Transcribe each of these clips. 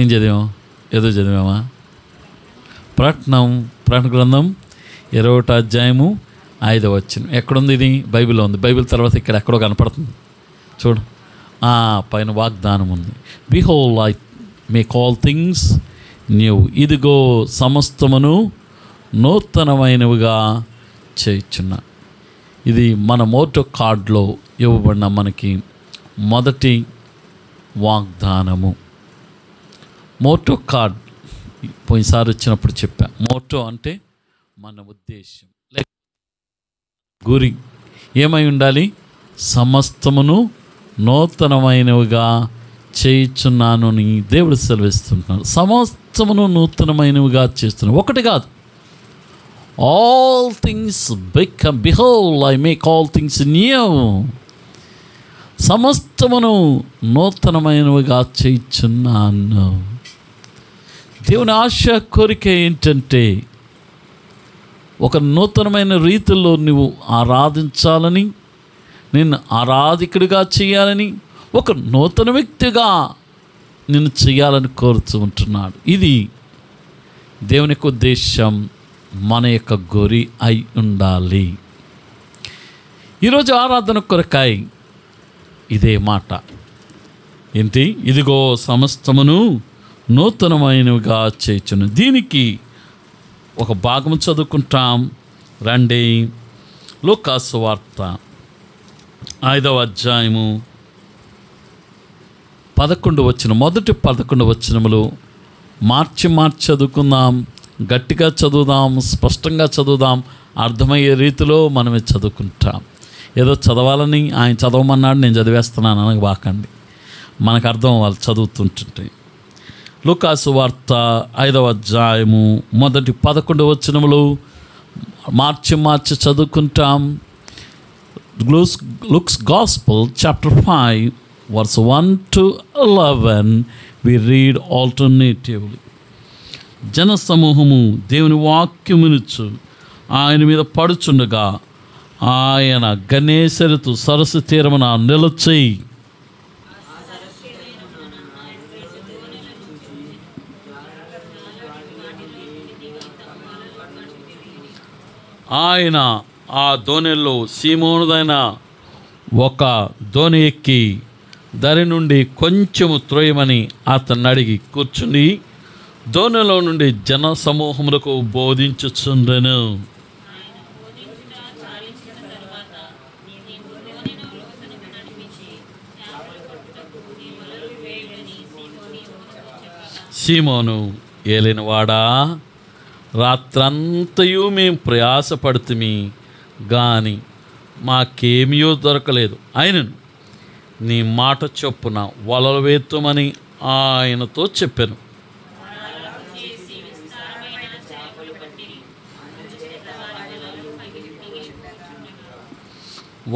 ఏం చదివాం? ఏదో చదివామా? ప్రకటన గ్రంథం 20వ అధ్యాయము 5వ వచనం. ఎక్కడుంది ఇది? బైబిల్లో ఉంది. బైబిల్ తర్వాత ఇక్కడ ఎక్కడో కనపడుతుంది చూడు. పైన వాగ్దానం ఉంది. Behold I make all things new. ఇదిగో సమస్తమును నూతనమైనవిగా చేయుచున్నా. ఇది మన మోటో కార్డులో ఇవ్వబడిన మనకి మొదటి వాగ్దానము. మోటో కార్డ్ పోయినసారి వచ్చినప్పుడు చెప్పా. మోటో అంటే మన ఉద్దేశం, లేక గురి ఏమై ఉండాలి? సమస్తమును నూతనమైనవిగా చేయుచున్నాను అని దేవుడు సెలవిస్తున్నాడు. సమస్తమును నూతనమైనవిగా చేస్తున్నాను. ఒకటి కాదు, all things become, behold I make all things new. సమస్తమును నూతనమైనవిగా చేయుచున్నాను. దేవుని ఆశ, కోరిక ఏంటంటే ఒక నూతనమైన రీతిలో నువ్వు ఆరాధించాలని, నిన్ను ఆరాధికుడిగా చేయాలని, ఒక నూతన వ్యక్తిగా నిన్ను చేయాలని కోరుతూ ఉంటున్నాడు. ఇది దేవుని యొక్క ఉద్దేశం, మన యొక్క గురి అయి ఉండాలి. ఈరోజు ఆరాధన కొరకై ఇదే మాట ఏంటి? ఇదిగో సమస్తమును నూతనమైనవిగా చేయుచును. దీనికి ఒక భాగం చదువుకుంటాం రండి. లూకా సువార్త 5వ అధ్యాయము 11 వచనం, మొదటి 11 వచనములు మార్చి చదువుకుందాం. గట్టిగా చదువుదాం, స్పష్టంగా చదువుదాం, అర్థమయ్యే రీతిలో మనమే చదువుకుంటాం. ఏదో చదవాలని ఆయన చదవమన్నాడు, నేను చదివేస్తున్నాను అనకు బాకండి. మనకు అర్థం వాళ్ళు చదువుతుంటుంటే. లూకా సువార్త 5వ అధ్యాయము మొదటి 11 వచనములు మార్చి చదువుకుంటాం. Luke's Gospel chapter 5 verse 1 to 11 we read alternatively. జన సమూహము దేవుని వాక్యమునుచు ఆయన మీద పడుచుండగా ఆయన గనేసరెతు సరస్సు తీరమున నిలిచి ఆయన ఆ దోణిలో సీమోనుదైన ఒక దోణి ఎక్కి దరి నుండి కొంచెము త్రోయమని అతన్ని అడిగి కూర్చుని దోణిలో నుండి జన సమూహములకు బోధించుచుండెను. సీమోను, ఏలినవాడా, రాత్రంతయు మేము ప్రయాసపడుతుమి కానీ మాకేమీయో దొరకలేదు. అయినను నీ మాట చొప్పున వలలు వేత్తుమని ఆయనతో చెప్పాను.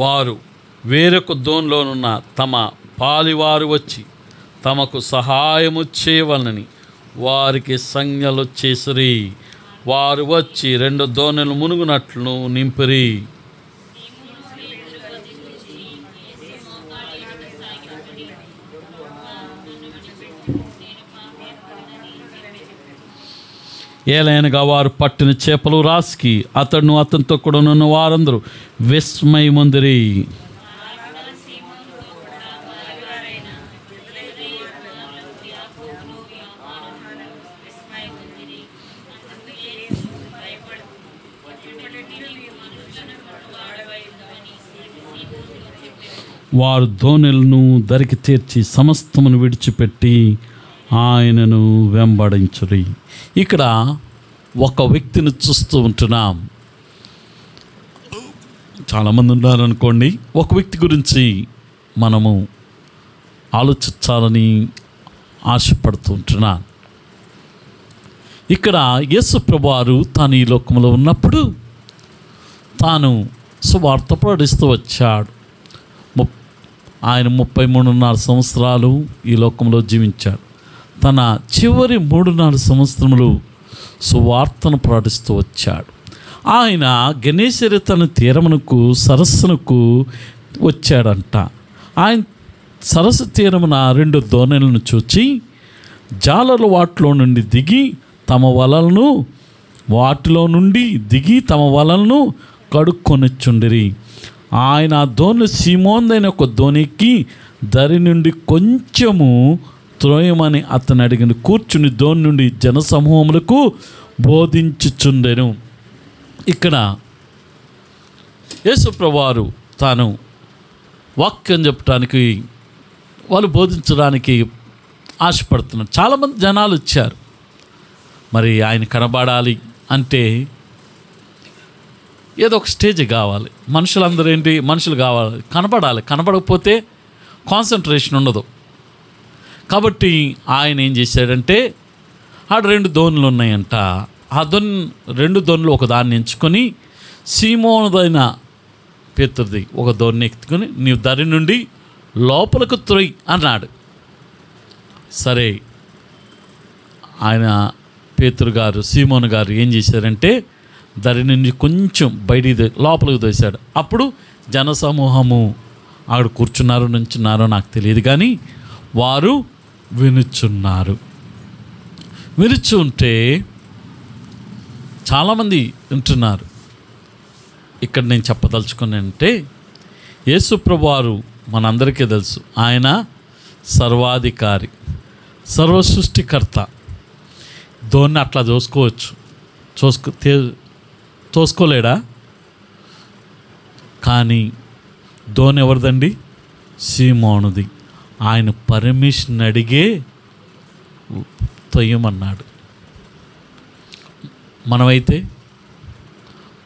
వారు వేరొక దోణిలోనున్న తమ పాలివారు వచ్చి తమకు సహాయము చేయవలనని వారికి సంజ్ఞలు చేసిరి. వారు వచ్చి 2 దోణులు మునుగునట్లు నింపిరి. ఏలైనగా వారు పట్టిన చేపలు రాసుకి అతడును అతనితో కూడా ఉన్న వారందరూ విస్మయముందిరి. వారు దోణెలను దరికి తీర్చి సమస్తమును విడిచిపెట్టి ఆయనను వెంబడించురి. ఇక్కడ ఒక వ్యక్తిని చూస్తూ ఉంటున్నాం. చాలామంది ఉన్నారనుకోండి. ఒక వ్యక్తి గురించి మనము ఆలోచించాలని ఆశపడుతూ ఉంటున్నాను. ఇక్కడ యేసు ప్రభువారు తాను ఈ లోకంలో ఉన్నప్పుడు తాను సువార్త ప్రకటిస్తూ వచ్చాడు. ఆయన 33.5 సంవత్సరాలు ఈ లోకంలో జీవించాడు. తన చివరి 3.5 సంవత్సరములు సువార్తను ప్రకటిస్తూ వచ్చాడు. ఆయన గెనేసరెతు తీరమునకు సరస్సునకు వచ్చాడంట. ఆయన సరస్సు తీరమున 2 దోణులను చూచి జాలర్లు వాటిలో నుండి దిగి తమ వలలను కడుక్కొనిచుండిరి. ఆయన ఆ దోణి సీమోన్దైన ఒక దోణికి దరి నుండి కొంచెము త్రోయమని అతను అడిగిన. కూర్చుని దోణి నుండి జనసమూహములకు బోధించుచుండెను. ఇక్కడ యేసుప్రభువారు తాను వాక్యం చెప్పడానికి, వాళ్ళు బోధించడానికి ఆశపడుతున్నారు. చాలామంది జనాలు వచ్చారు. మరి ఆయన కనబడాలి అంటే ఏదో ఒక స్టేజ్ కావాలి. మనుషులు కావాలి, కనబడాలి. కనబడకపోతే కాన్సన్ట్రేషన్ ఉండదు. కాబట్టి ఆయన ఏం చేశాడంటే, ఆడ 2 దోణులు ఉన్నాయంట. ఆ 2 దోణులు ఒక దాన్ని ఎంచుకొని సీమోనుదైన పేతురుది ఒక దోణిని ఎత్తుకొని నీవు దరి నుండి లోపలకు త్రోయి అన్నాడు. సరే, ఆయన పేతురు గారు, సీమోను గారు ఏం చేశారంటే దరి నుండి కొంచెం బయటికి లోపలికి తోశాడు. అప్పుడు జనసమూహము ఆవిడ కూర్చున్నారో నుంచున్నారో నాకు తెలియదు, కానీ వారు వినుచున్నారు. వినుచుంటే చాలామంది వింటున్నారు. ఇక్కడ నేను చెప్పదలుచుకున్నానంటే, యేసుప్రభువారు మనందరికీ తెలుసు, ఆయన సర్వాధికారి, సర్వసృష్టికర్త. దోన్ని అట్లా తోసుకోలేడా? కానీ దోణి ఎవరిదండి? సీమోనుది. ఆయన పర్మిషన్ అడిగే తొయ్యమన్నాడు. మనమైతే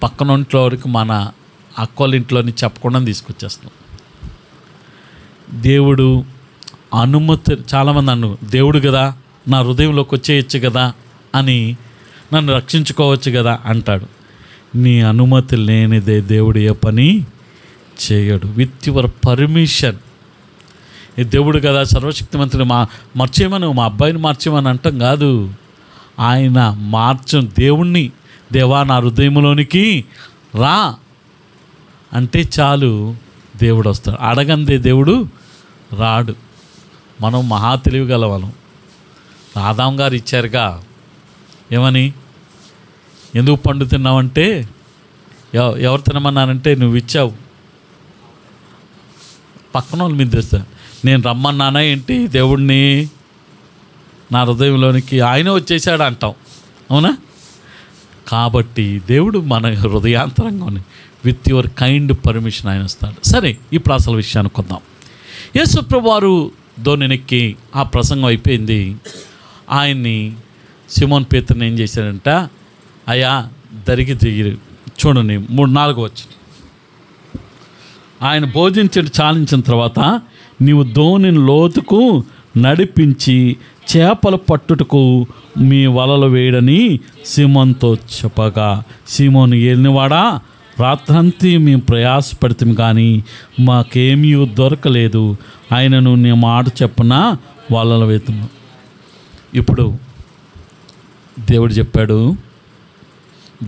పక్కన ఇంట్లో వరకు మన అక్కోళ్ళ ఇంట్లోని చెప్పకుండా తీసుకొచ్చేస్తున్నాం. దేవుడు అనుమతి, చాలామంది దేవుడు కదా, నా హృదయంలోకి వచ్చేయచ్చు కదా అని, నన్ను రక్షించుకోవచ్చు కదా అంటాడు. నీ అనుమతి లేనిదే దేవుడు ఏ పని చేయడు. With your permission. ఈ దేవుడు కదా సర్వశక్తిమంతుడు, మార్చేయమని, మా అబ్బాయిని మార్చేయమని అంటాం కాదు. ఆయన దేవుణ్ణి, దేవా నా హృదయంలోనికి రా అంటే చాలు, దేవుడు వస్తాడు. అడగందే దేవుడు రాడు. మనం మహా తెలివి గలవాళ్ళం. ఆదాం గారు ఇచ్చారుగా, ఏమని, ఎందుకు పండు తిన్నావంటే, ఎవరు తినమన్నానంటే నువ్వు ఇచ్చావు. పక్కన వాళ్ళు మీద తెస్తా, నేను రమ్మన్నానా ఏంటి దేవుడిని నా హృదయంలోనికి, ఆయన వచ్చేసాడు అంటాం, అవునా? కాబట్టి దేవుడు మన హృదయాంతరంగానే విత్ యువర్ కైండ్ పర్మిషన్ ఆయన వస్తాడు. సరే, ఇప్పుడు అసలు విషయానికి వద్దాం. యేసుప్రభువారు దోణినెక్కి ఆ ప్రసంగం అయిపోయింది. ఆయన్ని సిమోన్ పేతురుని ఏం చేశాడంట, అయ్యా దరికి దిగి చూడండి 3-4 వచ్చి ఆయన బోధించి చాలించిన తర్వాత, నీవు దోణిని లోతుకు నడిపించి చేపలు పట్టుటకు మీ వలలు వేయడని సీమోన్తో చెప్పగా, సీమోను ఏలినవాడా, రాత్రంతా మేము ప్రయాసపడతాం కానీ మాకేమీ దొరకలేదు, ఆయనను నీ మాట చెప్పున వలలు వేతున్నాం. ఇప్పుడు దేవుడు చెప్పాడు,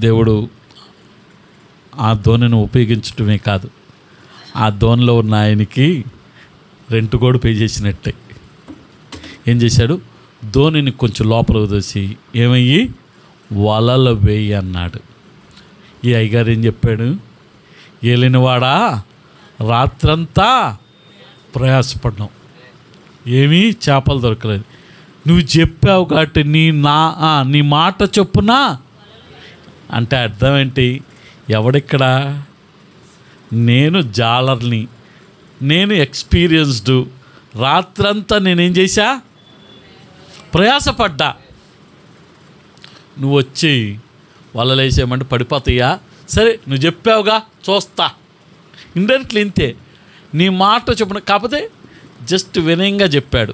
దేవుడు ఆ దోణిని ఉపయోగించటమే కాదు, ఆ దోణిలో ఉన్న ఆయనకి రెంట్ కూడా పే చేసినట్టే. ఏం చేశాడు, దోణిని కొంచెం లోపలికి దోసి ఏమయ్యి వలలు వేయి అన్నాడు. ఈ అయ్యగారు ఏం చెప్పాడు, ఏలినవాడా రాత్రంతా ప్రయాసపడ్డాం, ఏమీ చేపలు దొరకలేదు, నువ్వు చెప్పావు కాబట్టి నీ మాట చొప్పున అంటే అర్థం ఏంటి, ఎవడిక్కడ, నేను జాలర్ని, నేను ఎక్స్పీరియన్స్డ్, రాత్రంతా నేనేం చేశా, ప్రయాసపడ్డా, నువ్వు వచ్చి వలలు వేసేయమంటే పడిపోతాయా? సరే నువ్వు చెప్పావుగా చూస్తా. ఇండైరెక్ట్లీ ఇంతే, నీ మాట చొప్పున. కాకపోతే జస్ట్ వినయంగా చెప్పాడు.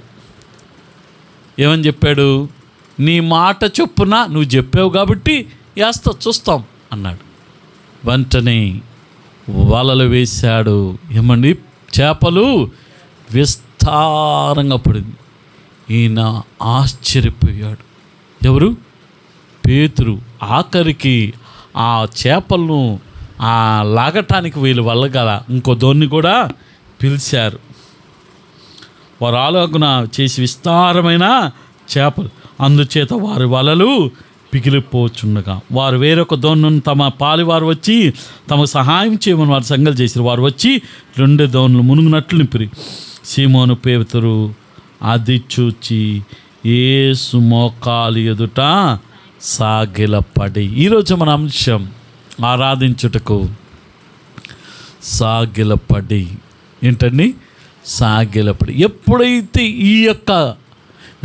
ఏమని చెప్పాడు, నీ మాట చొప్పున నువ్వు చెప్పావు కాబట్టి వేస్తా చూస్తాం అన్నాడు. వెంటనే వలలు వేశాడు. ఏమండి, చేపలు విస్తారంగా పడింది. ఈయన ఆశ్చర్యపోయాడు. ఎవరు? పేతురు. ఆఖరికి ఆ చేపలను లాగటానికి వీళ్ళు వల్ల కదా ఇంకో దోణి కూడా పిలిచారు. వారు ఆలోచన చేసి విస్తారమైన చేపలు. అందుచేత వారి వలలు పిగిలిపోచుండగా వారు వేరొక దోణులను తమ పాలివారు వచ్చి తమకు సహాయం చేయమని వారు సంగతి చేశారు. వారు వచ్చి 2 దోణులు మునుగునట్లు నింపిరి. సీమోను పేతురు అది చూచి యేసు మోకాలు ఎదుట సాగిలపడి. ఈరోజు మన అంశం ఆరాధించుటకు సాగిలపడి. ఏంటండి? సాగిలపడి. ఎప్పుడైతే ఈ యొక్క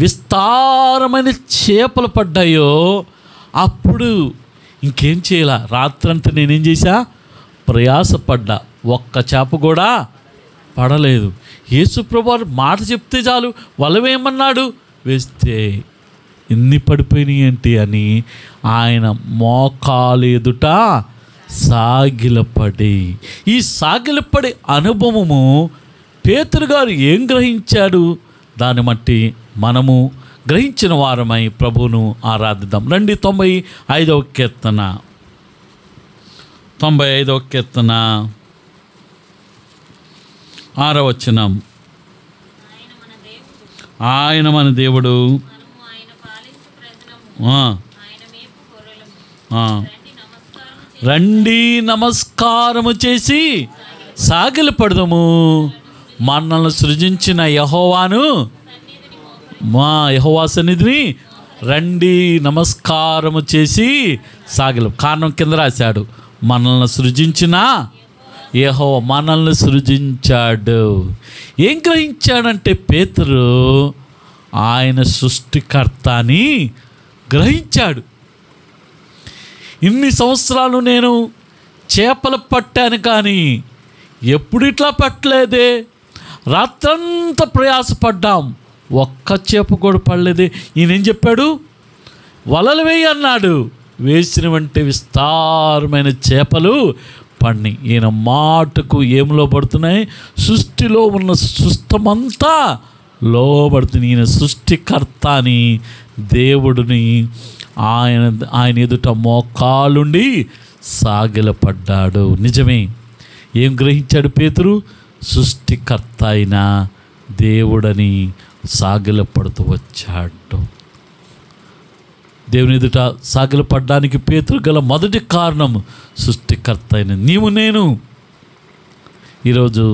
విస్తారమైన చేపలు పడ్డాయో అప్పుడు ఇంకేం చేయాల, రాత్రంతా నేనేం చేశా, ప్రయాసపడ్డా, ఒక్క చేప కూడా పడలేదు. యేసుప్రభువు మాట చెప్తే చాలు, వల వేయమన్నాడు, వేస్తే ఎన్ని పడిపోయినాయి ఏంటి అని ఆయన మోకాలు ఎదుట సాగిలపడి. ఈ సాగిలపడి అనుభవము పేతురు గారు ఏం గ్రహించాడు, దాన్ని బట్టి మనము గ్రహించిన వారమై ప్రభువును ఆరాధిద్దాం. రండి 95వ కీర్తన 6వ వచనం. ఆయన మన దేవుడు, రండి నమస్కారము చేసి సాగిలపడదాము. మనల్ని సృజించిన యెహోవాను, మా యెహోవా సన్నిధిని రండి నమస్కారము చేసి సాగిల. కారణం కింద రాశాడు, మనల్ని సృజించిన యెహోవా మనల్ని సృజించాడు. ఏం గ్రహించాడంటే పేతురు ఆయన సృష్టికర్త అని గ్రహించాడు. ఇన్ని సంవత్సరాలు నేను చేపలు పట్టాను కానీ ఎప్పుడు ఇట్లా పట్టలేదే, రాత్రంతా ప్రయాసపడ్డాం, ఒక్క చేప కూడా పడలేదే. ఈయనేం చెప్పాడు, వలలు వేయి అన్నాడు. వేసిన వెంటే విస్తారమైన చేపలు పడినాయి. ఈయన మాటకు ఏం లోబడుతున్నాయి, సృష్టిలో ఉన్న సృష్టమంతా లోబడుతుంది. ఈయన సృష్టికర్త అని దేవుడిని ఆయన ఎదుట మోకాలుండి సాగిలపడ్డాడు. నిజమే. ఏం గ్రహించాడు పేతురు, సృష్టికర్త అయిన దేవుడని సాగిలపడుతూ వచ్చాడు. దేవుని ఎదుట సాగిలపడ్డానికి పేతురు గల మొదటి కారణం సృష్టికర్త అయిన నీవు నేను. ఈరోజు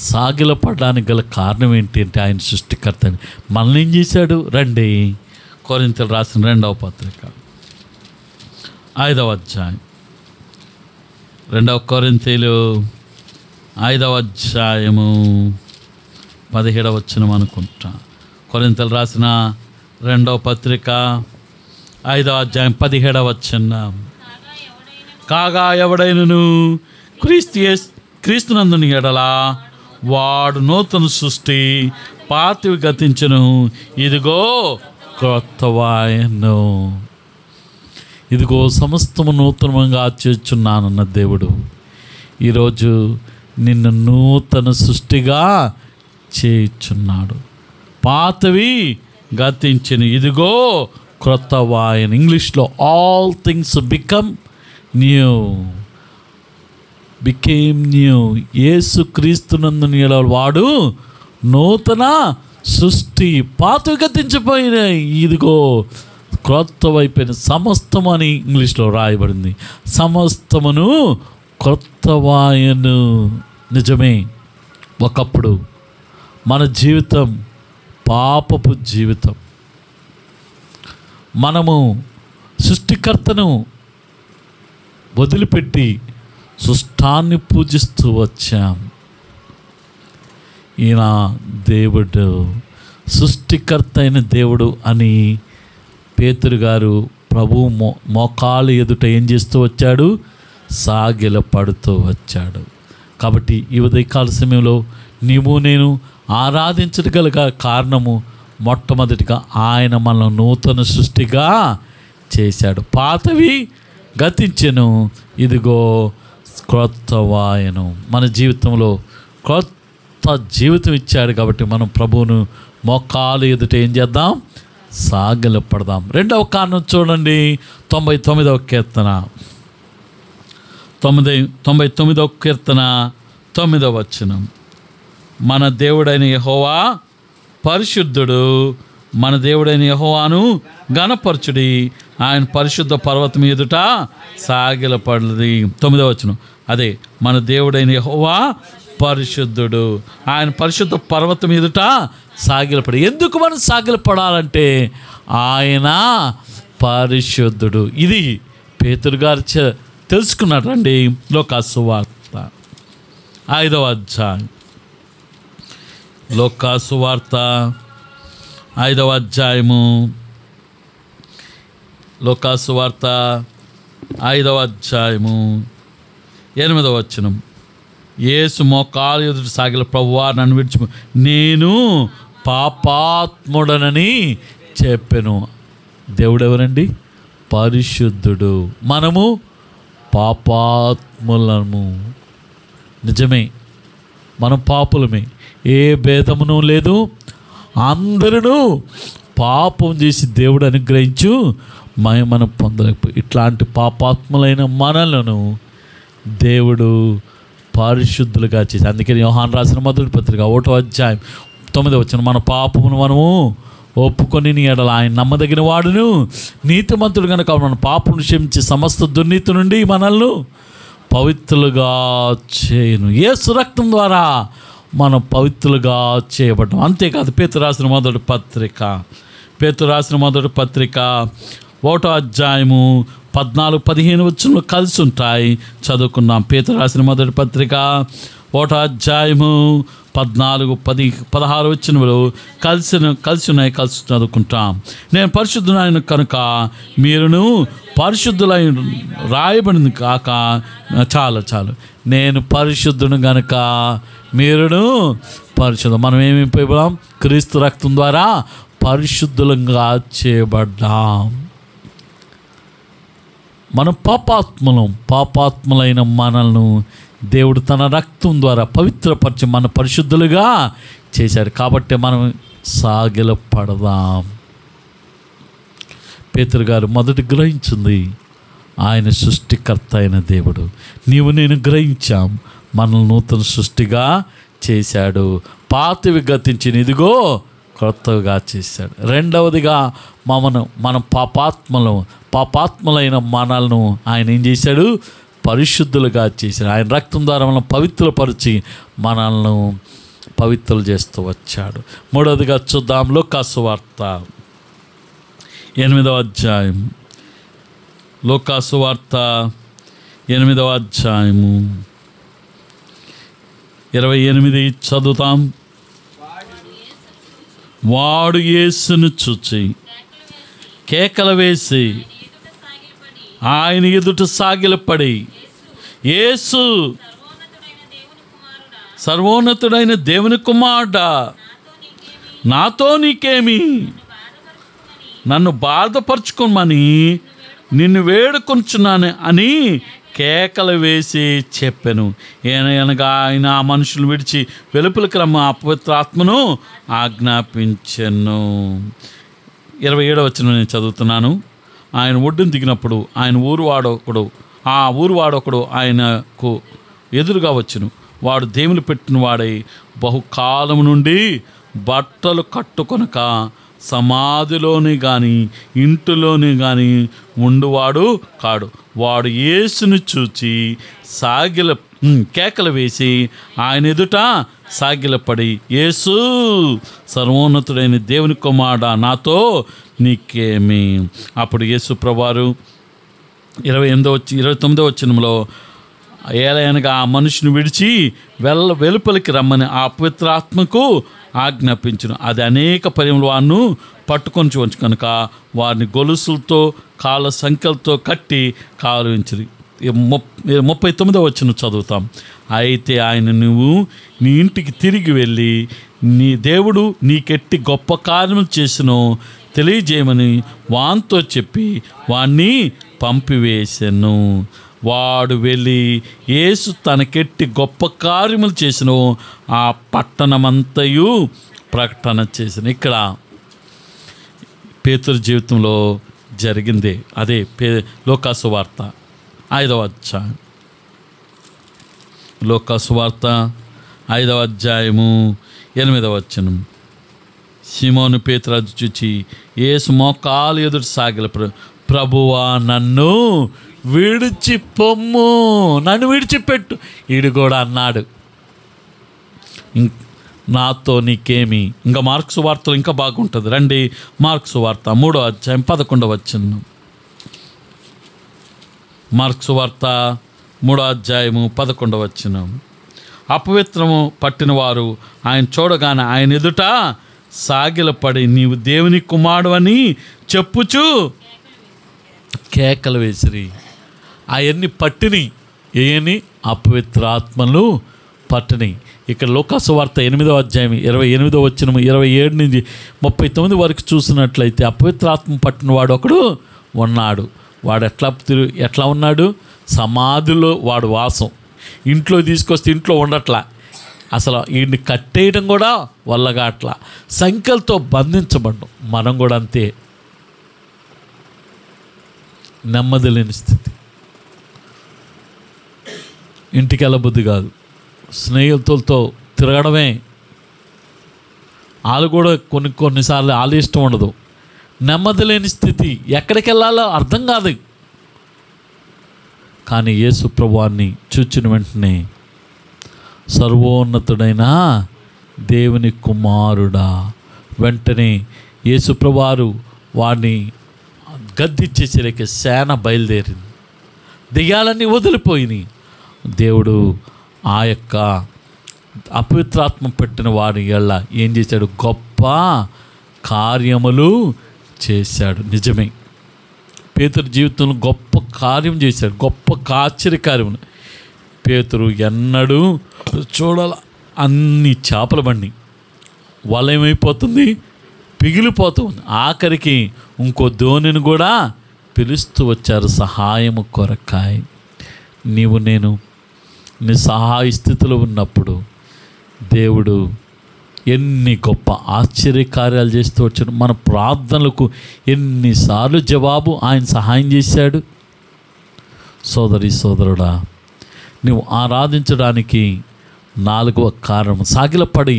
సాగిలపడడానికి గల కారణం ఏంటి అంటే ఆయన సృష్టికర్త అని. మనల్ని ఏం చేశాడు? రండి కొరింథీయులకు రాసిన 2వ పత్రిక 5వ అధ్యాయం. 2 కొరింథీయులు 5వ అధ్యాయము 17వ వచనం అనుకుంటా. కొరింథీయులకు రాసిన 2వ పత్రిక 5వ అధ్యాయం 17వ వచనం. కాగా ఎవడైనను క్రీస్తునందుని ఎడల వాడు నూతన సృష్టి, పాతవి గతించెను, ఇదిగో క్రొత్తవాయెను. ఇదిగో సమస్తము నూతనంగా చేర్చున్నానన్న దేవుడు ఈరోజు నిన్ను నూతన సృష్టిగా చేయుచున్నాడు. పాతవి గతించిన, ఇదిగో క్రొత్తవాయెను. ఇంగ్లీష్లో all things new became new. యేసు క్రీస్తునందుని వాడు నూతన సృష్టి, పాతవి గతించిపోయినాయి, ఇదిగో క్రొత్త వైపోయిన సమస్తము అని ఇంగ్లీష్లో రాయబడింది. సమస్తమును క్రొత్తవాయెను. నిజమే, ఒకప్పుడు మన జీవితం పాపపు జీవితం. మనము సృష్టికర్తను వదిలిపెట్టి సృష్టాన్ని పూజిస్తూ వచ్చాం. ఈయన దేవుడు, సృష్టికర్త అయిన దేవుడు అని పేతురు గారు ప్రభు మోకాలు ఎదుట ఏం చేస్తూ వచ్చాడు? సాగిలపడుతూ వచ్చాడు. కాబట్టి ఈ ఉదయకాల సమయంలో నీవు నేను ఆరాధించగల కారణము మొట్టమొదటిగా ఆయన మనల్ని నూతన సృష్టిగా చేశాడు. పాతవి గతించెను, ఇదిగో క్రొత్తవాయెను. మన జీవితంలో క్రొత్త జీవితం ఇచ్చాడు. కాబట్టి మనం ప్రభువును మోకాలు ఎదుట ఏం చేద్దాం? సాగిలపడదాం. 2వ కారణం చూడండి, 99వ కీర్తన 99వ కీర్తన 9వ వచనం. మన దేవుడైన యెహోవా పరిశుద్ధుడు, మన దేవుడైన యెహోవాను ఘనపరచుడి, ఆయన పరిశుద్ధ పర్వతం ఎదుట సాగిలపడది. 9వ వచనం, అదే మన దేవుడైన యెహోవా పరిశుద్ధుడు, ఆయన పరిశుద్ధ పర్వతం ఎదుట సాగిలపడి. ఎందుకు మనం సాగిలపడాలంటే ఆయన పరిశుద్ధుడు. ఇది పేతురు గారు తెలుసుకున్నాడు. రండి లూకాసు సువార్త 5వ అధ్యాయం. లూకాసు సువార్త 5వ అధ్యాయము. లూకాసు సువార్త 5వ అధ్యాయము 8వ వచనం. యేసు మోకాలు ఎదుట సాగిల, ప్రభువా నన్ను విడిచి, నేను పాపాత్ముడనని చెప్పెను. దేవుడు ఎవరండి? పరిశుద్ధుడు. మనము పాపాత్ములము. నిజమే, మనం పాపులమే, ఏ భేదమును లేదు. అందరూ పాపం చేసి దేవుడు అనుగ్రహించు మనం పొందలేకపోయి, ఇట్లాంటి పాపాత్ములైన మనలను దేవుడు పరిశుద్ధులుగా చేసి, అందుకని యోహాను రాసిన మొదటి పత్రిక 1వ అధ్యాయం 9వ వచనం, మన పాపమును మనము ఒప్పుకొని నీ ఎడల ఆయన నమ్మదగిన వాడును నీతిమంతుడు కనుక మన పాపను క్షమించి సమస్త దుర్నీతి నుండి మనల్ని పవిత్రులుగా చేయను. యేసు రక్తం ద్వారా మనం పవిత్రులుగా చేయబడ్డాం. అంతేకాదు, పేతురు రాసిన మొదటి పత్రిక 1వ అధ్యాయము 14-15 వచనంలో కలిసి ఉంటాయి, చదువుకున్నాం. పేతురు రాసిన మొదటి పత్రిక 1వ అధ్యాయము 14-16 వచనములు కలిసి ఉన్నాయి, కలిసి చదువుకుంటాం. నేను పరిశుద్ధులైన కనుక మీరును పరిశుద్ధులై రాయబడింది కాక, చాలు నేను పరిశుద్ధును గనుక మీరును పరిశుద్ధం. మనం ఏమైపోయాం? క్రీస్తు రక్తం ద్వారా పరిశుద్ధులంగా చేయబడ్డాం. మనం పాపాత్ములైన మనల్ని దేవుడు తన రక్తం ద్వారా పవిత్రపరిచి మన పరిశుద్ధులుగా చేశారు. కాబట్టి మనం సాగిలపడదాం. పేతురు గారు మొదటి గ్రహించింది, ఆయన సృష్టికర్త అయిన దేవుడు. నీవు నేను గ్రహించాం, మనల్ని నూతన సృష్టిగా చేశాడు. పాతవి గతించిన ఇదిగో క్రొత్తగా చేశాడు. రెండవదిగా మనం పాపాత్ములైన మనల్ని ఆయన ఏం చేశాడు? పరిశుద్ధులుగా చేశాడు. ఆయన రక్తం ద్వారా మనం పవిత్రపరిచి మనల్ని పవిత్రులు చేస్తూ వచ్చాడు. మూడవదిగా చూద్దాం, లూకాసు వార్త 8వ అధ్యాయం. లూకాసు వార్త 8వ అధ్యాయము 28 చదువుతాం. వాడు యేసును చూచి కేకలు వేసి ఆయన ఎదుట సాగిలపడి, యేసు సర్వోన్నతుడైన దేవుని కుమారుడా, నాతో నీకేమి, నన్ను బాధపరచుకోమని నిన్ను వేడుకొంచున్నాను అని కేకలు వేసి చెప్పాను. ఏనగా ఆయన ఆ మనుషులు విడిచి వెలుపలికి రమ్మ అపవిత్రాత్మను ఆజ్ఞాపించెను. 27వ వచనం నేను చదువుతున్నాను. ఆయన ఒడ్డును దిగినప్పుడు ఆయన ఊరు వాడొకడు ఆయనకు ఎదురుగా వచ్చును. వాడు దేవులు పెట్టిన వాడై బహుకాలం నుండి బట్టలు కట్టుకొనక సమాధిలోని కానీ ఇంటిలోని కానీ ఉండువాడు కాడు. వాడు యేసును చూచి కేకలు వేసి ఆయన ఎదుట సాగిలపడి, యేసు సర్వోన్నతుడైన దేవుని కుమారుడా, నాతో నీకేమి. అప్పుడు యేసు ప్రభువారు 29వ వచనంలో, ఏలయనగా ఆ మనుషుని విడిచి వెలుపలికి రమ్మని ఆ పవిత్రాత్మకు ఆజ్ఞాపించును. అది అనేక పర్యములు వారిని పట్టుకొని ఉంచు కనుక వారిని గొలుసులతో కాళ్ళ సంఖ్యలతో కట్టి కాలువించిరి. 39వ వచనం చదువుతాం. అయితే ఆయన, నువ్వు నీ ఇంటికి తిరిగి వెళ్ళి నీ దేవుడు నీకెట్టి గొప్ప కార్యములు చేసినో తెలియజేయమని వానితో చెప్పి వాణ్ణి పంపివేశాను. వాడు వెళ్ళి యేసు తనకెట్టి గొప్ప కార్యములు చేసిన ఆ పట్టణమంతయు ప్రకటన చేసిన. ఇక్కడ పేతురు జీవితంలో జరిగింది అదే. లూకాసు వార్త 5వ అధ్యాయం. లూకాసు వార్త 5వ అధ్యాయము 8వ వచనం. సిమోను పేతురు చూచి యేసు మోకాలు ఎదుటి సాగిల ప్రభువా నన్ను విడిచి పొమ్ము, నన్ను విడిచిపెట్టు. ఈడు కూడా అన్నాడు నాతో నీకేమి. ఇంకా మార్క్సు వార్తలు ఇంకా బాగుంటుంది. రండి మార్క్సు వార్త 3వ అధ్యాయం 11వ వచనం. మార్క్సు వార్త 3వ అధ్యాయము 11వ వచనం. అపవిత్రము పట్టిన వారు ఆయన చూడగానే ఆయన ఎదుట సాగిలపడి నీవు దేవుని కుమారుడు అని చెప్పుచు కేకలు వేసిరి. అవన్నీ పట్టిని ఏని అపవిత్రాత్మలు పట్టిని. ఇక్కడ లోకాసు వార్త 8వ అధ్యాయం 28వ వచనం 27 నుంచి 39 వరకు చూసినట్లయితే అపవిత్రాత్మ పట్టిన వాడు ఒకడు ఉన్నాడు. వాడు ఎట్లా ఉన్నాడు? సమాధిలో వాడు వాసం. ఇంట్లో తీసుకొస్తే ఇంట్లో ఉండట్లా, అసలు వీడిని కట్టేయడం కూడా వల్లగా అట్లా సంఖ్యలతో బంధించబడ్డం. మనం కూడా అంతే, నెమ్మది లేని స్థితి. ఇంటికి వెళ్ళబుద్ధి కాదు, స్నేహితులతో తిరగడమే. వాళ్ళు కూడా కొన్నిసార్లు వాళ్ళ ఇష్టం ఉండదు. నెమ్మది లేని స్థితి, ఎక్కడికి వెళ్ళాలో అర్థం కాదు. కానీ యేసు ప్రభువాన్ని చూచిన వెంటనే సర్వోన్నతుడైన దేవుని కుమారుడా, వెంటనే యేసు ప్రభువారు వాడిని గద్దిచ్చేసరికి సేన బయలుదేరింది. దెయ్యాలన్నీ వదిలిపోయినాయి. దేవుడు ఆ యొక్క అపవిత్రాత్మ పెట్టిన వారి ఎళ్ళ ఏం చేశాడు? గొప్ప కార్యములు చేశాడు. నిజమే, పేతురు జీవితంలో గొప్ప కార్యం చేశాడు, గొప్ప ఆశ్చర్యకార్యం. పేతురు ఎన్నడూ చూడాల, అన్ని చేపల బండి వల ఏమైపోతుంది? పిగిలిపోతుంది. ఆఖరికి ఇంకో ధోనిని కూడా పిలుస్తూ వచ్చారు సహాయము కొరకాయ. నీవు నేను నీ సహాయ స్థితిలో ఉన్నప్పుడు దేవుడు ఎన్ని గొప్ప ఆశ్చర్యకార్యాలు చేస్తూ వచ్చాడు. మన ప్రార్థనలకు ఎన్నిసార్లు జవాబు ఆయన సహాయం చేశాడు. సోదరి సోదరుడా, నువ్వు ఆరాధించడానికి 4వ కారణం, సాగిలపడి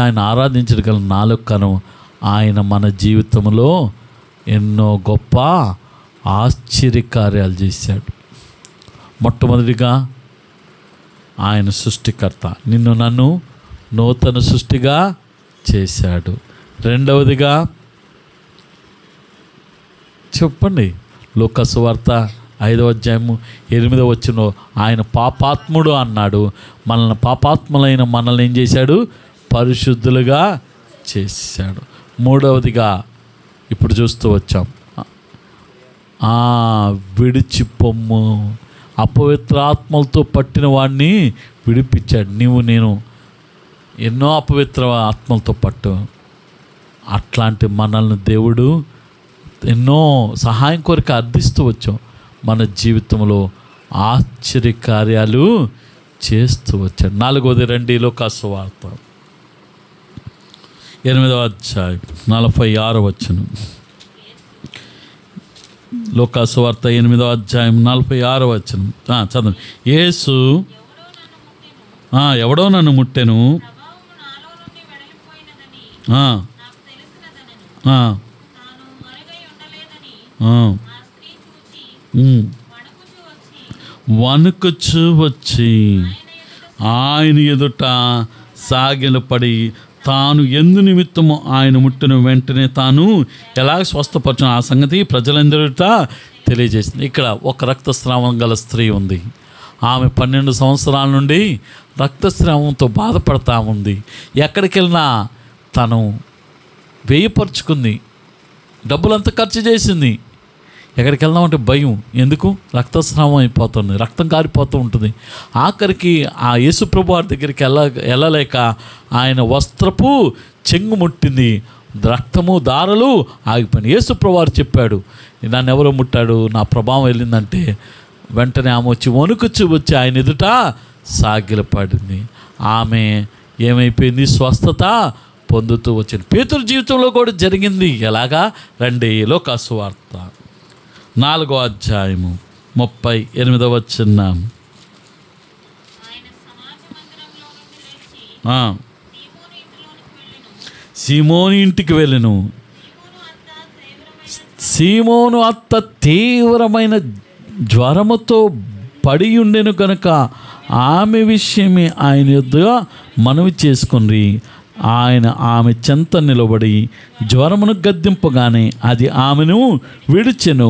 ఆయన ఆరాధించగల 4వ కారణం, ఆయన మన జీవితంలో ఎన్నో గొప్ప ఆశ్చర్యకార్యాలు చేశాడు. మొట్టమొదటిగా ఆయన సృష్టికర్త, నిన్ను నన్ను నూతన సృష్టిగా చేశాడు. రెండవదిగా చెప్పండి, లోకాసు వార్త 5వ అధ్యాయము 8వ వచనంలో ఆయన పాపాత్ముడు అన్నాడు. పాపాత్ములైన మనల్ని ఏం చేశాడు? పరిశుద్ధులుగా చేశాడు. మూడవదిగా ఇప్పుడు చూస్తూ వచ్చాం, విడిచి పొమ్ము, అపవిత్రాత్మలతో పట్టిన వాడిని విడిపించాడు. నీవు నేను ఎన్నో అపవిత్ర ఆత్మలతో పట్టు, అట్లాంటి మనల్ని దేవుడు ఎన్నో సహాయం కొరకు అర్థిస్తూ వచ్చాం. మన జీవితంలో ఆశ్చర్యకార్యాలు చేస్తూ వచ్చాడు. 4వది రండి, లోకాసు వార్త 8వ అధ్యాయం 46వ వచనం. లోకాసు వార్త 8వ అధ్యాయం 46వ వచనం చదవండి. యేసు ఎవడో నన్ను ముట్టెను, వణుకుచూ వచ్చి ఆయన ఎదుట సాగిలపడి తాను ఎందు నిమిత్తము ఆయన ముట్టిన వెంటనే తాను ఎలా స్వస్థపరచును ఆ సంగతి ప్రజలందరిట తెలియజేసింది. ఇక్కడ ఒక రక్తస్రావం గల స్త్రీ ఉంది. ఆమె 12 సంవత్సరాల నుండి రక్తస్రావంతో బాధపడతా ఉంది. ఎక్కడికి వెళ్ళినా తను వేయపరుచుకుంది, డబ్బులంతా ఖర్చు చేసింది. ఎక్కడికి వెళ్దామంటే భయం. ఎందుకు? రక్తస్రావం అయిపోతుంది, రక్తం కారిపోతూ ఉంటుంది. ఆఖరికి ఆ యేసుప్రభు వారి దగ్గరికి వెళ్ళలేక ఆయన వస్త్రపు చెంగు ముట్టింది, రక్తము దారలు ఆగిపోయింది. యేసుప్రభు వారు చెప్పాడు, నన్ను ఎవరో ముట్టాడు, నా ప్రభావం వెళ్ళిందంటే వెంటనే ఆమె వచ్చి వణుకుచూ వచ్చి ఆయన ఎదుట సాగిలపడింది. ఆమె ఏమైపోయింది? స్వస్థత పొందుతూ వచ్చింది. పేతురు జీవితంలో కూడా జరిగింది. ఎలాగా? రండి, లోకాసు వార్త 4వ అధ్యాయము 38వ వచనం. సీమోను ఇంటికి వెళ్ళెను. సీమోను అత్త తీవ్రమైన జ్వరముతో పడి ఉండెను కనుక ఆమె విషయమే ఆయన యొద్దగా మనవి చేసుకుని ఆయన ఆమె చెంత నిలబడి జ్వరమును గద్దింపగానే అది ఆమెను విడిచెను.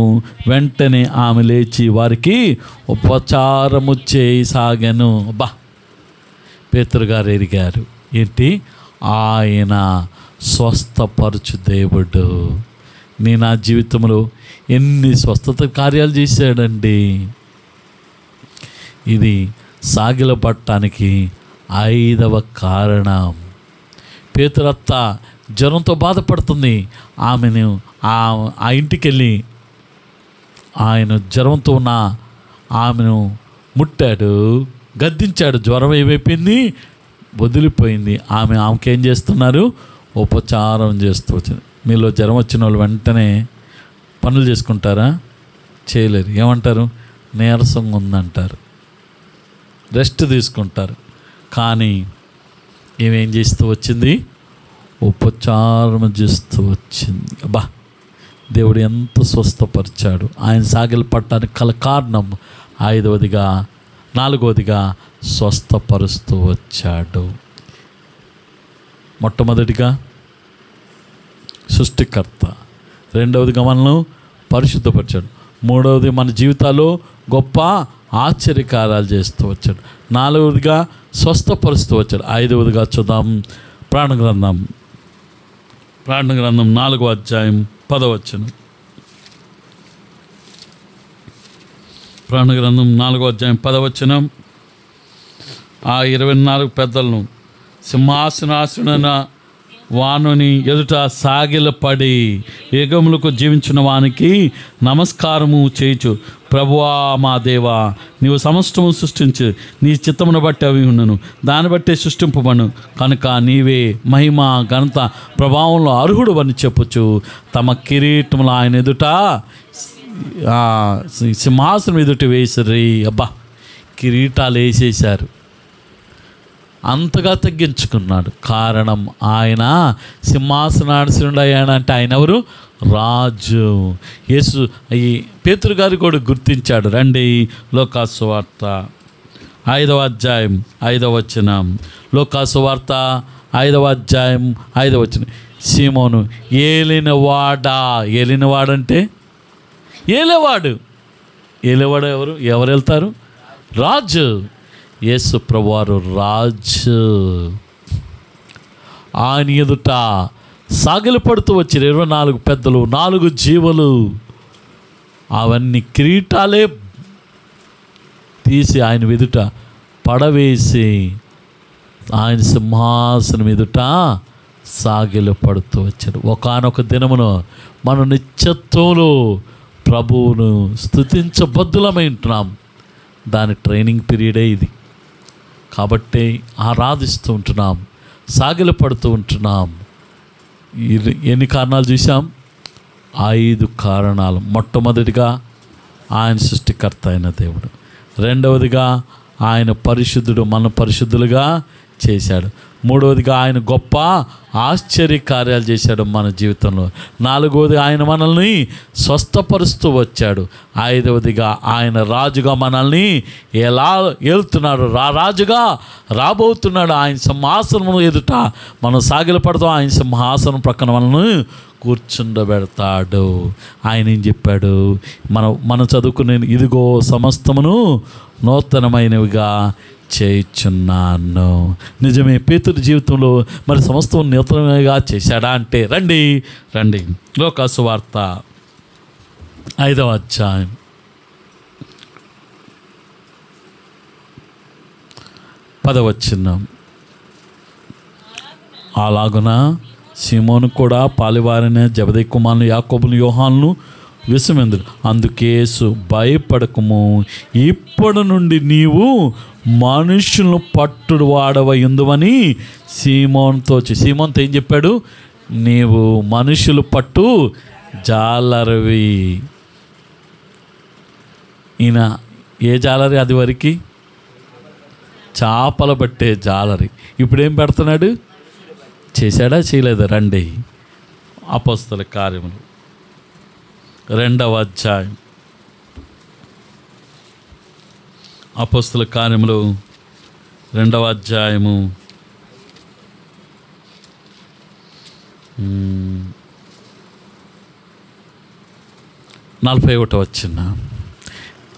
వెంటనే ఆమె లేచి వారికి ఉపచారము చేయసాగాను. బా, పేతురు గారు ఎరిగారు ఏంటి, ఆయన స్వస్థపరచు దేవుడు. నేను నా జీవితంలో ఎన్ని స్వస్థత కార్యాలు చేశాడండి. ఇది సాగిలపడటానికి 5వ కారణం. పేతురత్త జ్వరంతో బాధపడుతుంది. ఆమెను ఆ ఇంటికి వెళ్ళి ఆయన జ్వరంతో ఉన్న ఆమెను ముట్టాడు, గద్దించాడు. జ్వరం ఏమైపోయింది, వదిలిపోయింది. ఆమెకి ఏం చేస్తున్నారు, ఉపచారం చేస్తూ వచ్చింది. మీలో జ్వరం వచ్చిన వాళ్ళు వెంటనే పనులు చేసుకుంటారా? చేయలేరు. ఏమంటారు, నీరసంగా ఉందంటారు, రెస్ట్ తీసుకుంటారు. కానీ ఏమేం చేస్తూ వచ్చింది, ఉపచారం చేస్తూ వచ్చింది. అబ్బా, దేవుడు ఎంత స్వస్థపరిచాడు. ఆయన సాగిల పట్టడానికి కల కారణం 4వదిగా స్వస్థపరుస్తూ వచ్చాడు. మొట్టమొదటిగా సృష్టికర్త, 2వదిగా మనల్ని పరిశుద్ధపరిచాడు, 3వది మన జీవితాల్లో గొప్ప ఆశ్చర్యకార్యాలు చేస్తూ వచ్చాడు, 4వదిగా స్వస్థపరుస్తూ వచ్చాడు. 5వదిగా చూద్దాం, ప్రాణగ్రంథం 4వ అధ్యాయం 10వ వచనం. ప్రాణగ్రంథం 4వ అధ్యాయం 10వ వచనం. ఆ 24 పెద్దలను సింహాసనాసన వానుని ఎదుట సాగిలపడి యుగములకు జీవించిన వానికి నమస్కారము చేయుచు, ప్రభువా మా దేవా, నీవు సమస్తము సృష్టించు, నీ చిత్తమును బట్టి అవి ఉన్నను, దాన్ని బట్టే సృష్టింపబను కనుక నీవే మహిమ ఘనత ప్రభావంలో అర్హుడు అని చెప్పొచ్చు. తమ కిరీటములు ఆయన ఎదుట సింహాసనం ఎదుట వేసిర్రి. అబ్బా, కిరీటాలు వేసేశారు. అంతగా తగ్గించుకున్నాడు. కారణం ఆయన సింహాసనాసనుడు అయ్యాడంటే ఆయన ఎవరు, రాజు. యేసు ఈ పేతురు గారు కూడా గుర్తించాడు. రండి, లోకాసు వార్త 5వ అధ్యాయం 5వ వచనం. లోకాసు వార్త 5వ అధ్యాయం 5వ వచనం. సీమోను ఏలినవాడంటే ఏలేవాడు ఎవరు వెళ్తారు, రాజు. యేసు ప్రభువారు రాజు. ఆయన ఎదుట సాగిలపడుతూ వచ్చారు 24 పెద్దలు, 4 జీవులు. అవన్నీ కిరీటాలే తీసి ఆయన ఎదుట పడవేసి ఆయన సింహాసనం ఎదుట సాగిలపడుతూ వచ్చాడు. ఒకానొక దినమున మనం నిత్యత్వంలో ప్రభువును స్తుతించబద్దులమై ఉంటున్నాం. దాని ట్రైనింగ్ పీరియడే ఇది. కాబట్టి ఆరాధిస్తూ ఉంటున్నాం, సాగిలపడుతూ ఉంటున్నాం. ఎన్ని కారణాలు చూసాం, 5 కారణాలు. మొట్టమొదటిగా ఆయన సృష్టికర్త అయిన దేవుడు, 2వదిగా ఆయన పరిశుద్ధుడు, మన పరిశుద్ధులుగా చేశాడు, 3వదిగా ఆయన గొప్ప ఆశ్చర్య కార్యాలు చేశాడు మన జీవితంలో, 4వది ఆయన మనల్ని స్వస్థపరుస్తూ వచ్చాడు, 5వదిగా ఆయన రాజుగా మనల్ని ఎలా ఏలుతున్నాడు, రాజుగా రాబోతున్నాడు. ఆయన సింహాసనం ఎదుట మనం సాగిలపడతాం, ఆయన సింహాసనం ప్రక్కన మనల్ని కూర్చుండబెడతాడు. ఆయన ఏం చెప్పాడు, మనం చదువుకునే ఇదిగో సమస్తమును నూతనమైనవిగా చేయుచున్నాను. నిజమే, పేతురు జీవితంలో మరి సమస్తం నూతనంగా చేశాడా అంటే రండి లోకాసు వార్త 5వ అధ్యాయం 10వ వచనం. అలాగున సీమోను కూడా పాలివారిన జబదయి కుమారులు యాకోబును యోహానును విసమెందుడు. అందుకేసు భయపడకము, ఇప్పటి నుండి నీవు మనుషులను పట్టుడు వాడవై ఉందువని సీమోన్తో ఏం చెప్పాడు, నీవు మనుషులు పట్టు జాలరివి. ఈయన ఏ జాలరి, అది వరకు చేపలు పట్టే జాలరి. ఇప్పుడేం పెడుతున్నాడు, చేశాడా చేయలేదా? రండి, అపోస్తల కార్యములు 2వ అధ్యాయం. అపోస్తల కార్యములు 2వ అధ్యాయము 41వ వచనం.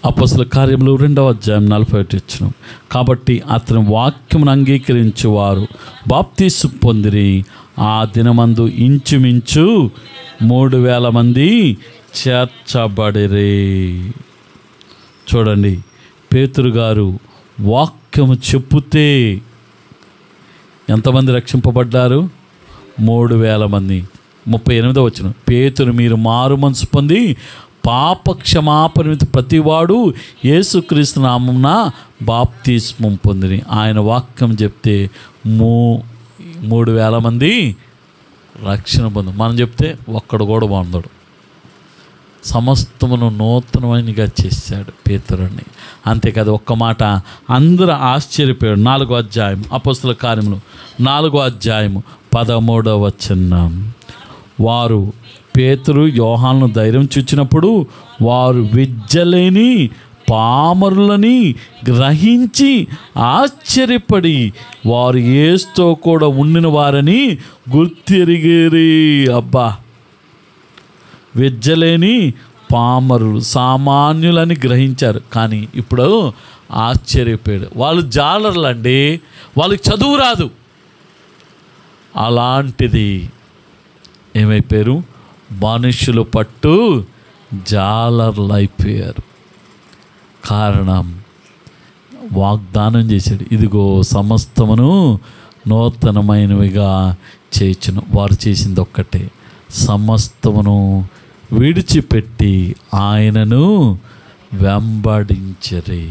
అపోస్తల కార్యములు 2వ అధ్యాయం 41వ వచనం. కాబట్టి అతని వాక్యమును అంగీకరించి వారు బాప్తీసు పొందిరి. ఆ దినమందు ఇంచుమించు 3,000 మంది చేర్చబడిరి. చూడండి, పేతురు గారు వాక్యము చెప్పుతే ఎంతమంది రక్షింపబడ్డారు? 3,000 మంది. 38వ వచనం. పేతురు మీరు మారు మనసు పొంది పాప క్షమాపణ ప్రతివాడు యేసుక్రీస్తు నామమున బాప్తిస్మం పొందిరి. ఆయన వాక్యం చెప్తే 3,000 మంది రక్షణ పొంది. మనం చెప్తే ఒక్కడు కూడా పొందడు. సమస్తమును నూతనమైనగా చేశాడు పేతురుని. అంతేకాదు, ఒక్క మాట అందరూ ఆశ్చర్యపోయాడు. 4వ అధ్యాయం అపోస్తల కార్యములు 4వ అధ్యాయము 13వ వచనం. వారు పేతురు యోహానును ధైర్యం చూచినప్పుడు వారు విద్యలేని పామరులని గ్రహించి ఆశ్చర్యపడి వారు యేసుతో కూడా ఉండిన వారని గుర్తిరిగిరి. అబ్బా, విద్యలేని పామరులు సామాన్యులని గ్రహించారు, కానీ ఇప్పుడు ఆశ్చర్యపోయాడు. వాళ్ళు జాలర్లండి, వాళ్ళకి చదువు రాదు. అలాంటిది ఏమైపోయారు? మనుషులు పట్టు జాలర్లు అయిపోయారు. కారణం, వాగ్దానం చేశాడు, ఇదిగో సమస్తమును నూతనమైనవిగా చేయుచును. వారు చేసింది ఒక్కటే, సమస్తమును విడిచిపెట్టి ఆయనను వెంబడించరి.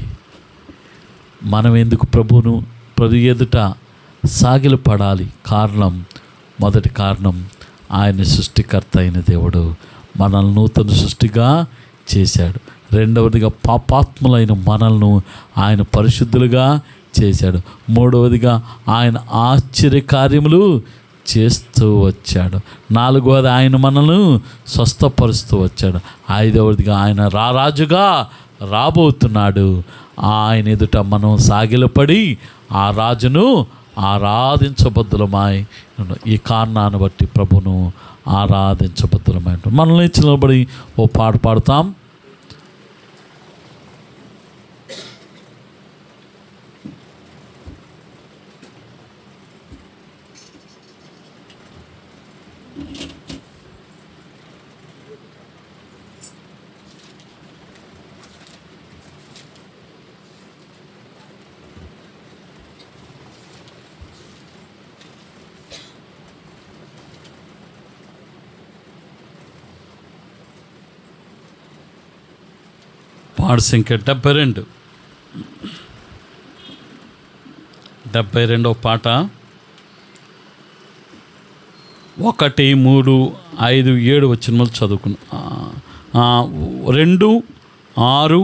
మనం ఎందుకు ప్రభు ఎదుట సాగిలు పడాలి? కారణం, మొదటి కారణం, ఆయన సృష్టికర్త అయిన దేవుడు మనల్ని నూతన సృష్టిగా చేశాడు. రెండవదిగా పాపాత్ములైన మనల్ని ఆయన పరిశుద్ధులుగా చేశాడు. మూడవదిగా ఆయన ఆశ్చర్యకార్యములు చేస్తూ వచ్చాడు. నాలుగవది ఆయన మనల్ని స్వస్థపరుస్తూ వచ్చాడు. ఐదవదిగా ఆయన రారాజుగా రాబోతున్నాడు. ఆయన ఎదుట మనం సాగిలపడి ఆ రాజును ఆరాధించబద్దులమై ఈ కారణాన్ని బట్టి ప్రభును ఆరాధించబద్దులమై మనల్ని నిలబడి ఓ పాట పాడుతాం. పాడు సంఖ్య 72 పాట. 1, 3, 5, 7 వచనములు చదువుకున్నా. 2, 6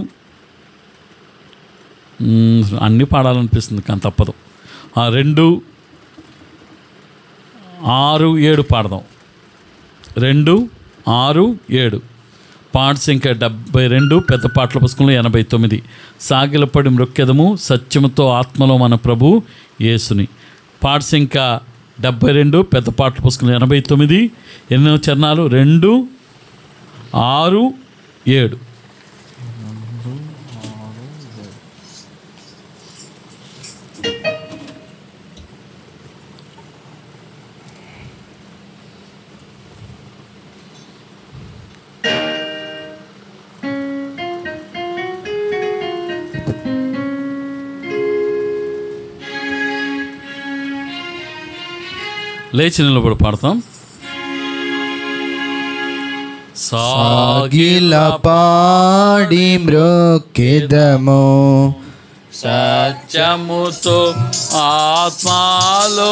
అన్నీ పాడాలనిపిస్తుంది కానీ తప్పదు. 2, 6, 7 పాడదాం. 2, 6, 7 పాట సంఖ్య 72 పెద్ద పాటల పుస్తకంలో 89. సాగిలపడి మ్రొక్కెదము సత్యముతో ఆత్మలో మన ప్రభు యేసుని. పాట సంఖ్య 72 పెద్ద పాటల పుస్తకంలో 89. ఎన్నో చరణాలు? 2, 6, 7. లేచి నిలబడి పాడతాం. సాగిల పాడి మ్రొక్కెదము సత్యముతో ఆత్మలో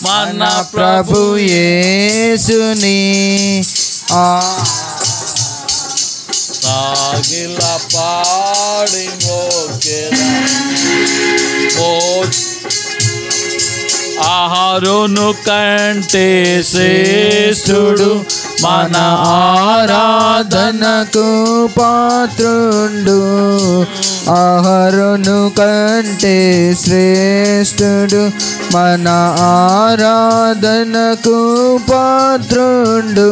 మన ప్రభు యేసుని. సాగిల పాడి మ్రొక్కెదము అహరోను కంటే శ్రేష్ఠుడు మన ఆరాధనకు పాత్రుండు. అహరోను కంటే శ్రేష్ఠుడు మన ఆరాధనకు పాత్రుండు.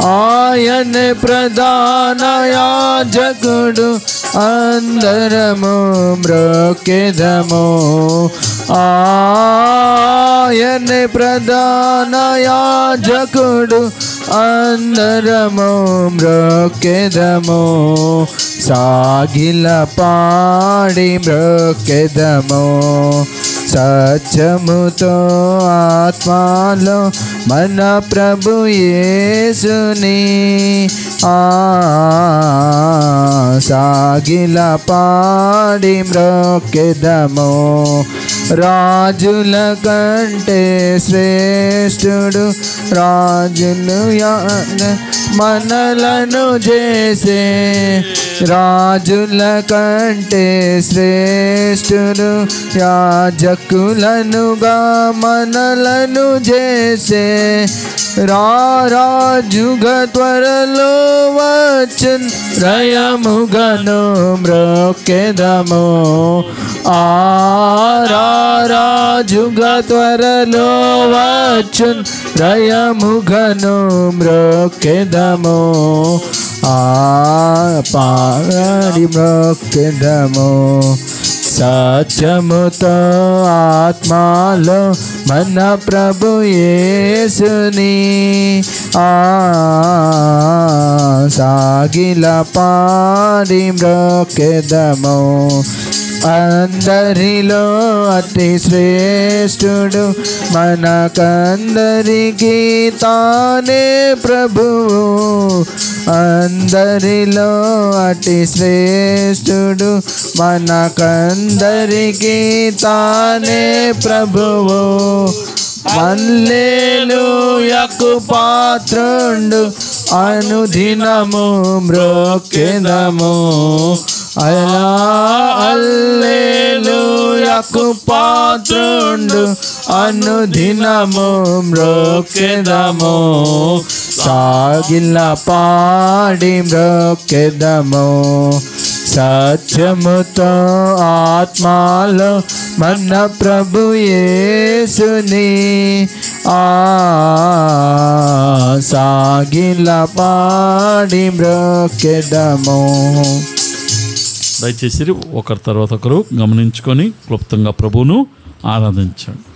ఆయన ప్రధాన యాజకుడు, అందరము మ్రొక్కెదము. ఆయన ప్రధాన యాజకుడు, అందరము మ్రొక్కెదము. సాగిల పాడి మ్రొక్కెదము. సత్యముతో ఆత్మలో మన ప్రభు యేసుని సాగిల పాడి మ్రొక్కెదము. రాజుల కంటే శ్రేష్ఠుడు, రాజులు మనలను చేసే. రాజుల కంటే శ్రేష్ఠుడు, యాజకులనుగా మనలను చేసే. రాజుగా త్వరలో వచ్చున్, రయముగను మ్రొక్కెదము. రాజుగా త్వరలో వచ్చున్, రయముగను మ్రొక్కెదము. పాడి మ్రొక్కెదము. సత్యముతో ఆత్మలో మన ప్రభు యేసుని సాగిల పాడి మ్రొక్కెదము. అందరిలో అతి శ్రేష్ఠుడు, మనకందరికీ తానే ప్రభువు. అందరిలో అతి శ్రేష్ఠుడు, మనకందరికీ తానే ప్రభువు. హల్లెలూయాకు పాత్రుండు, అనుదినము మ్రొక్కెదము. హల్లెలూయాకు పాత్రుండు, అనుదినము మ్రొక్కెదము. సాగిల పాడి మ్రొక్కెదము. సత్యముతో ఆత్మలో మన ప్రభు యేసుని సాగిల పాడి మ్రొక్కెదము. దయచేసి ఒకరి తర్వాత ఒకరు గమనించుకొని క్లుప్తంగా ప్రభువును ఆరాధించండి.